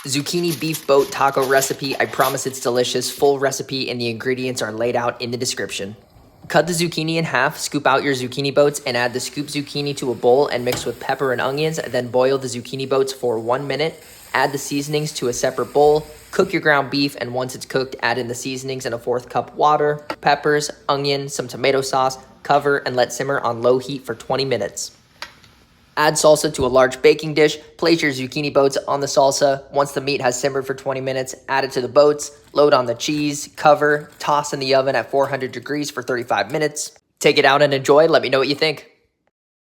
Zucchini beef boat taco recipe. I promise it's delicious. Full recipe and the ingredients are laid out in the description. Cut the zucchini in half, scoop out your zucchini boats, and add the scooped zucchini to a bowl and mix with pepper and onions. Then boil the zucchini boats for 1 minute. Add the seasonings to a separate bowl. Cook your ground beef, and once it's cooked, add in the seasonings and a 1/4 cup water, peppers, onion, some tomato sauce. Cover and let simmer on low heat for 20 minutes. Add salsa to a large baking dish. Place your zucchini boats on the salsa. Once the meat has simmered for 20 minutes, add it to the boats. Load on the cheese, cover, toss in the oven at 400 degrees for 35 minutes. Take it out and enjoy. Let me know what you think.